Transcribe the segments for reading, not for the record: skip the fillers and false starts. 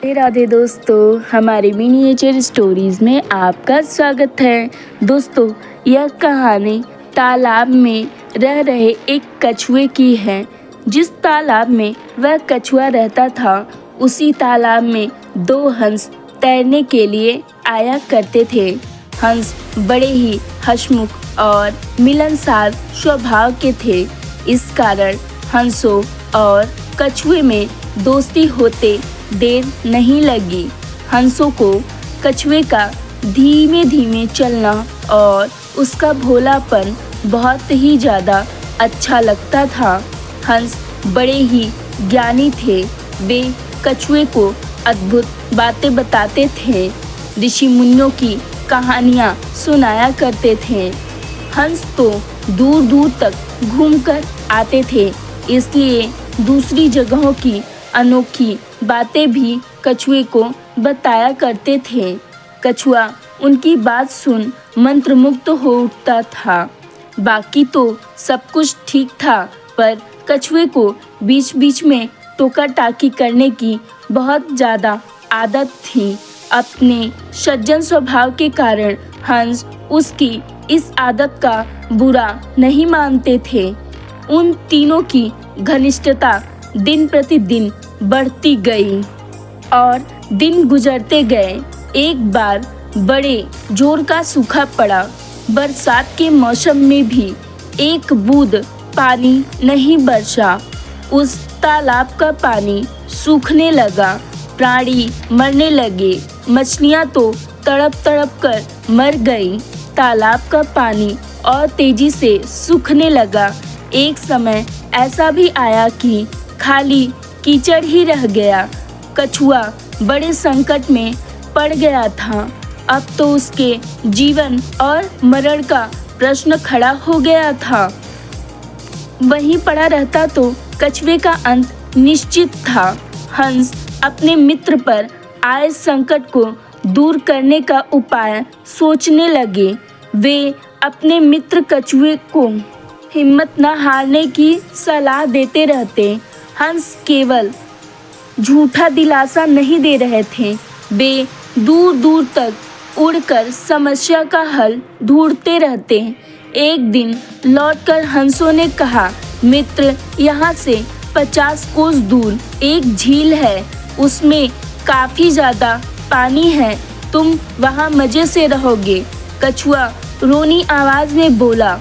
राधे राधे दोस्तों, हमारे miniature stories में आपका स्वागत है। दोस्तों, यह कहानी तालाब में रह रहे एक कछुए की है। जिस तालाब में वह कछुआ रहता था, उसी तालाब में दो हंस तैरने के लिए आया करते थे। हंस बड़े ही हंसमुख और मिलनसार स्वभाव के थे। इस कारण हंसों और कछुए में दोस्ती होते देर नहीं लगी। हंसों को कछुए का धीमे धीमे चलना और उसका भोलापन बहुत ही ज़्यादा अच्छा लगता था। हंस बड़े ही ज्ञानी थे। वे कछुए को अद्भुत बातें बताते थे, ऋषि मुनियों की कहानियाँ सुनाया करते थे। हंस तो दूर दूर तक घूमकर आते थे, इसलिए दूसरी जगहों की अनोखी बातें भी कछुए को बताया करते थे। कछुआ उनकी बात सुन मंत्रमुग्ध हो उठता था। बाकी तो सब कुछ ठीक था, पर कछुए को बीच बीच में टोका टाकी करने की बहुत ज़्यादा आदत थी। अपने सज्जन स्वभाव के कारण हंस उसकी इस आदत का बुरा नहीं मानते थे। उन तीनों की घनिष्ठता दिन प्रतिदिन बढ़ती गई और दिन गुजरते गए। एक बार बड़े जोर का सूखा पड़ा। बरसात के मौसम में भी एक बूंद पानी नहीं बरसा। उस तालाब का पानी सूखने लगा। प्राणी मरने लगे। मछलियां तो तड़प तड़प कर मर गईं। तालाब का पानी और तेजी से सूखने लगा। एक समय ऐसा भी आया कि खाली कीचड़ ही रह गया। कछुआ बड़े संकट में पड़ गया था। अब तो उसके जीवन और मरण का प्रश्न खड़ा हो गया था। वहीं पड़ा रहता तो कछुए का अंत निश्चित था। हंस अपने मित्र पर आए संकट को दूर करने का उपाय सोचने लगे। वे अपने मित्र कछुए को हिम्मत न हारने की सलाह देते रहते। हंस केवल झूठा दिलासा नहीं दे रहे थे, वे दूर दूर तक उड़कर समस्या का हल ढूंढते रहते। एक दिन लौटकर हंसों ने कहा, मित्र, यहाँ से 50 कोस दूर एक झील है। उसमें काफी ज्यादा पानी है। तुम वहाँ मजे से रहोगे। कछुआ रोनी आवाज में बोला,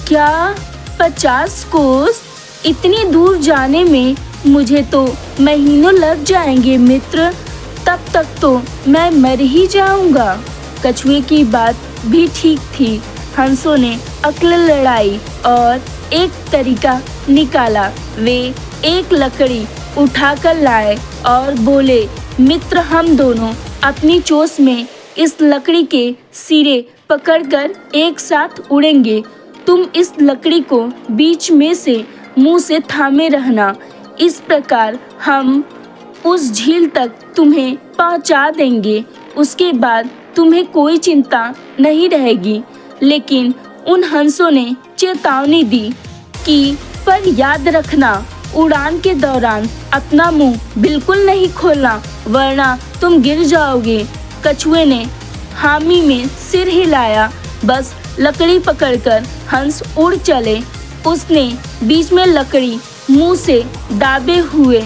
क्या 50 कोस? इतनी दूर जाने में मुझे तो महीनों लग जाएंगे मित्र। तब तक तो मैं मर ही जाऊंगा। कछुए की बात भी ठीक थी। हंसों ने अक्ल लड़ाई और एक तरीका निकाला। वे एक लकड़ी उठाकर लाए और बोले, मित्र, हम दोनों अपनी चोंच में इस लकड़ी के सिरे पकड़कर एक साथ उड़ेंगे। तुम इस लकड़ी को बीच में से मुंह से थामे रहना। इस प्रकार हम उस झील तक तुम्हें पहुंचा देंगे। उसके बाद तुम्हें कोई चिंता नहीं रहेगी। लेकिन उन हंसों ने चेतावनी दी कि पर याद रखना, उड़ान के दौरान अपना मुंह बिल्कुल नहीं खोलना, वरना तुम गिर जाओगे। कछुए ने हामी में सिर हिलाया। बस लकड़ी पकड़कर हंस उड़ चले। उसने बीच में लकड़ी मुंह से दाबे हुए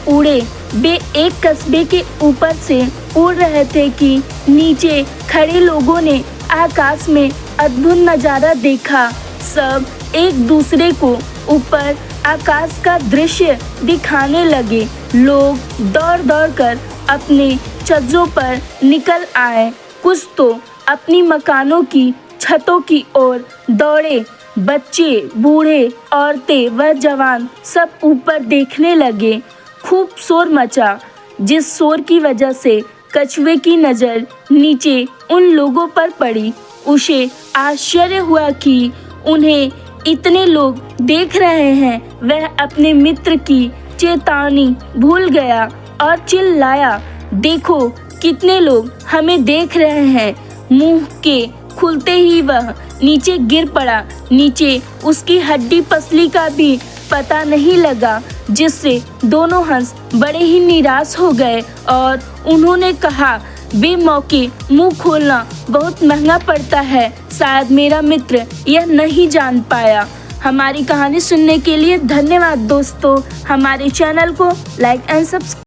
उड़े। वे एक कस्बे के ऊपर से उड़ रहे थे कि नीचे खड़े लोगों ने आकाश में अद्भुत नज़ारा देखा। सब एक दूसरे को ऊपर आकाश का दृश्य दिखाने लगे। लोग दौड़ दौड़ कर अपने छज्जों पर निकल आए। कुछ तो अपनी मकानों की छतों की ओर दौड़े। बच्चे, बूढ़े, औरतें व जवान सब ऊपर देखने लगे। खूब शोर मचा, जिस शोर की वजह से कछुए की नज़र नीचे उन लोगों पर पड़ी। उसे आश्चर्य हुआ कि उन्हें इतने लोग देख रहे हैं। वह अपने मित्र की चेतावनी भूल गया और चिल्लाया, देखो कितने लोग हमें देख रहे हैं। मुंह के खुलते ही वह नीचे गिर पड़ा। नीचे उसकी हड्डी पसली का भी पता नहीं लगा, जिससे दोनों हंस बड़े ही निराश हो गए और उन्होंने कहा, बेमौके मुंह खोलना बहुत महंगा पड़ता है। शायद मेरा मित्र यह नहीं जान पाया। हमारी कहानी सुनने के लिए धन्यवाद दोस्तों। हमारे चैनल को लाइक एंड सब्सक्राइब